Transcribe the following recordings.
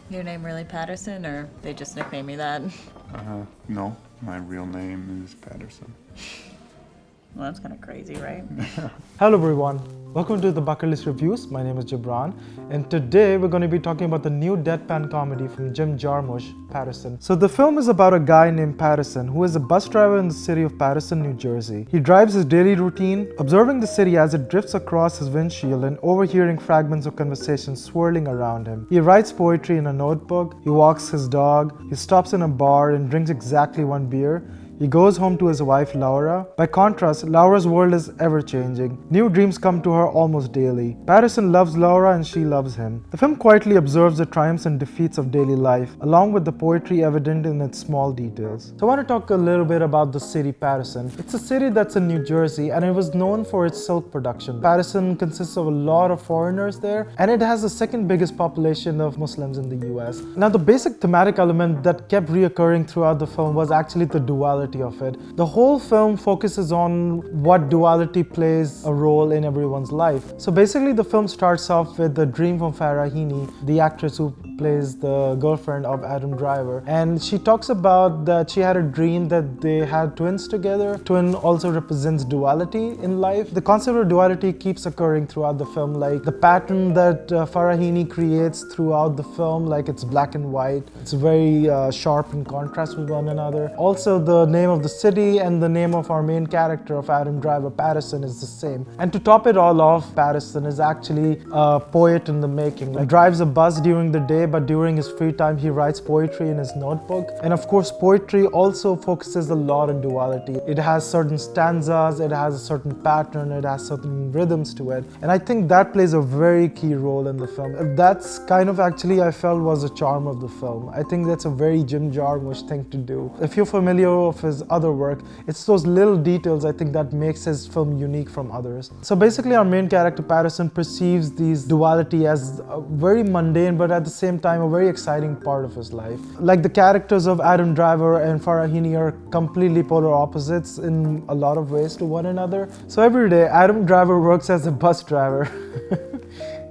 Your name really Paterson, or they just nicknamed me that? No, my real name is Paterson. Well, that's kind of crazy, right? Hello everyone, welcome to the Bucket List Reviews. My name is Gibran, and today we're going to be talking about the new deadpan comedy from Jim Jarmusch, Paterson. So the film is about a guy named Paterson who is a bus driver in the city of Paterson, New Jersey. He drives his daily routine, observing the city as it drifts across his windshield and overhearing fragments of conversations swirling around him. He writes poetry in a notebook, he walks his dog, he stops in a bar and drinks exactly one beer. He goes home to his wife Laura. By contrast, Laura's world is ever-changing. New dreams come to her almost daily. Paterson loves Laura and she loves him. The film quietly observes the triumphs and defeats of daily life, along with the poetry evident in its small details. So I want to talk a little bit about the city Paterson. It's a city that's in New Jersey and it was known for its silk production. Paterson consists of a lot of foreigners there, and it has the second biggest population of Muslims in the US. Now the basic thematic element that kept reoccurring throughout the film was actually the duality of it. The whole film focuses on what duality plays a role in everyone's life. So basically the film starts off with the dream from Farah Heaney, the actress who plays the girlfriend of Adam Driver, and she talks about that she had a dream that they had twins together. Twin also represents duality in life. The concept of duality keeps occurring throughout the film, like the pattern that Farah Heaney creates throughout the film, like it's black and white. It's very sharp in contrast with one another. Also the name of the city and the name of our main character of Adam Driver, Paterson, is the same. And to top it all off, Paterson is actually a poet in the making. Like, drives a bus during the day, but during his free time he writes poetry in his notebook. And of course poetry also focuses a lot on duality. It has certain stanzas, it has a certain pattern, it has certain rhythms to it. And I think that plays a very key role in the film. That's kind of actually I felt was the charm of the film. I think that's a very Jim Jarmusch thing to do. If you're familiar with his other work, it's those little details I think that makes his film unique from others. So basically our main character Paterson perceives these duality as very mundane, but at the same time a very exciting part of his life. Like the characters of Adam Driver and Farah Heaney are completely polar opposites in a lot of ways to one another. So every day Adam Driver works as a bus driver.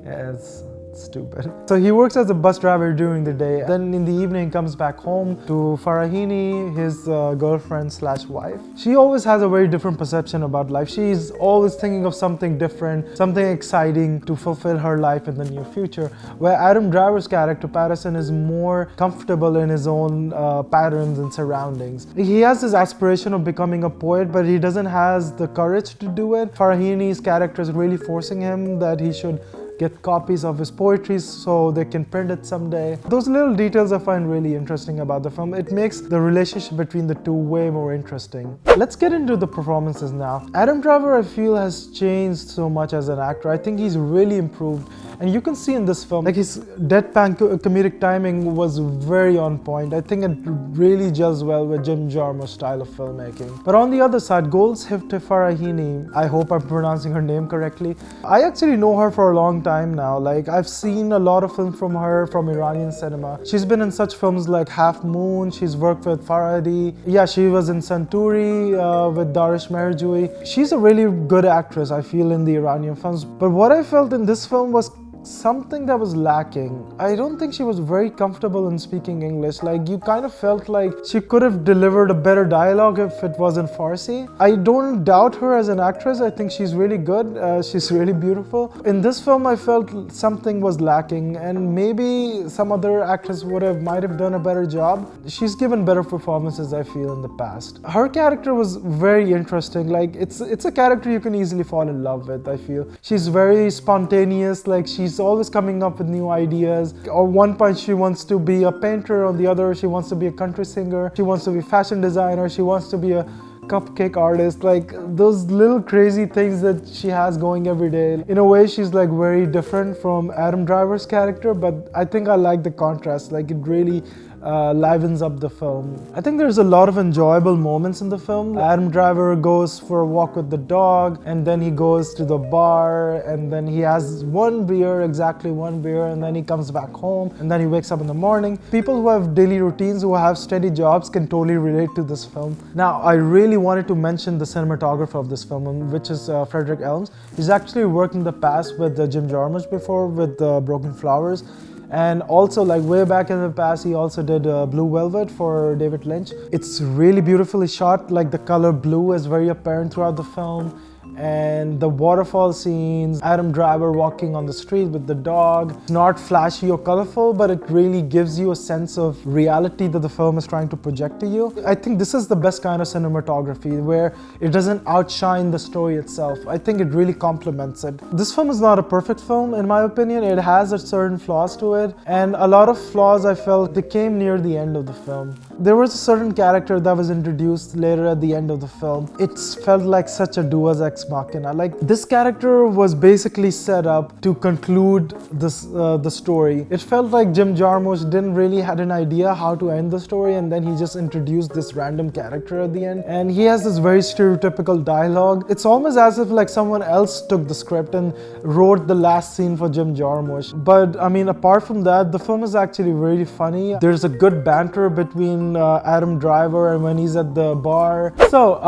Yeah, it's stupid. So he works as a bus driver during the day. Then in the evening comes back home to Farah Heaney, his girlfriend slash wife. She always has a very different perception about life. She's always thinking of something different, something exciting to fulfill her life in the near future. Where Adam Driver's character, Paterson, is more comfortable in his own patterns and surroundings. He has this aspiration of becoming a poet, but he doesn't have the courage to do it. Farah Heaney's character is really forcing him that he should get copies of his poetry so they can print it someday. Those little details I find really interesting about the film. It makes the relationship between the two way more interesting. Let's get into the performances now. Adam Driver, I feel, has changed so much as an actor. I think he's really improved. And you can see in this film, like his deadpan comedic timing was very on point. I think it really gels well with Jim Jarmusch's style of filmmaking. But on the other side, Golshifteh Farah Heaney, I hope I'm pronouncing her name correctly. I actually know her for a long time now. Like, I've seen a lot of films from her from Iranian cinema. She's been in such films like Half Moon. She's worked with Farhadi. Yeah, she was in Santuri with Darish Meherjoui. She's a really good actress, I feel, in the Iranian films. But what I felt in this film was something that was lacking. I don't think she was very comfortable in speaking English. Like, you kind of felt like she could have delivered a better dialogue if it was in Farsi. I don't doubt her as an actress. I think she's really good. She's really beautiful. In this film, I felt something was lacking, and maybe some other actress might have done a better job. She's given better performances, I feel, in the past. Her character was very interesting. Like, it's a character you can easily fall in love with, I feel. She's very spontaneous. Like, she's always coming up with new ideas. On one point she wants to be a painter, on the other she wants to be a country singer, she wants to be a fashion designer, she wants to be a cupcake artist. Like, those little crazy things that she has going every day. In a way she's like very different from Adam Driver's character, but I think I like the contrast. Like, it really livens up the film. I think there's a lot of enjoyable moments in the film. Adam Driver goes for a walk with the dog, and then he goes to the bar, and then he has exactly one beer, and then he comes back home, and then he wakes up in the morning. People who have daily routines, who have steady jobs, can totally relate to this film. Now, I really wanted to mention the cinematographer of this film, which is Frederick Elms. He's actually worked in the past with Jim Jarmusch before with Broken Flowers. And also, like way back in the past, he also did Blue Velvet for David Lynch. It's really beautifully shot, like the color blue is very apparent throughout the film. And the waterfall scenes, Adam Driver walking on the street with the dog. It's not flashy or colorful, but it really gives you a sense of reality that the film is trying to project to you. I think this is the best kind of cinematography, where it doesn't outshine the story itself. I think it really complements it. This film is not a perfect film, in my opinion. It has a certain flaws to it, and a lot of flaws I felt they came near the end of the film. There was a certain character that was introduced later at the end of the film. It felt like such a Deus Ex Machina. Like, this character was basically set up to conclude the story. It felt like Jim Jarmusch didn't really had an idea how to end the story, and then he just introduced this random character at the end. And he has this very stereotypical dialogue. It's almost as if like someone else took the script and wrote the last scene for Jim Jarmusch. But I mean, apart from that, the film is actually really funny. There's a good banter between Adam Driver and when he's at the bar. So,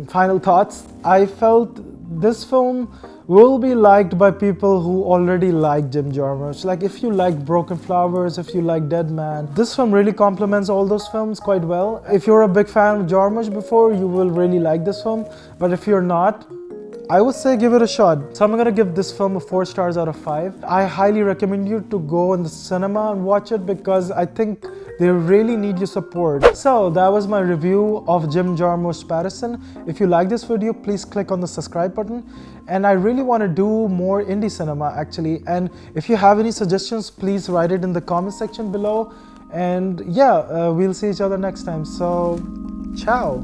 final thoughts. I felt this film will be liked by people who already like Jim Jarmusch. Like, if you like Broken Flowers, if you like Dead Man, this film really complements all those films quite well. If you're a big fan of Jarmusch before, you will really like this film. But if you're not, I would say give it a shot. So I'm gonna give this film a 4 stars out of 5. I highly recommend you to go in the cinema and watch it, because I think they really need your support. So that was my review of Jim Jarmusch's Paterson. If you like this video, please click on the subscribe button. And I really want to do more indie cinema actually. And if you have any suggestions, please write it in the comment section below. And yeah, we'll see each other next time. So, ciao.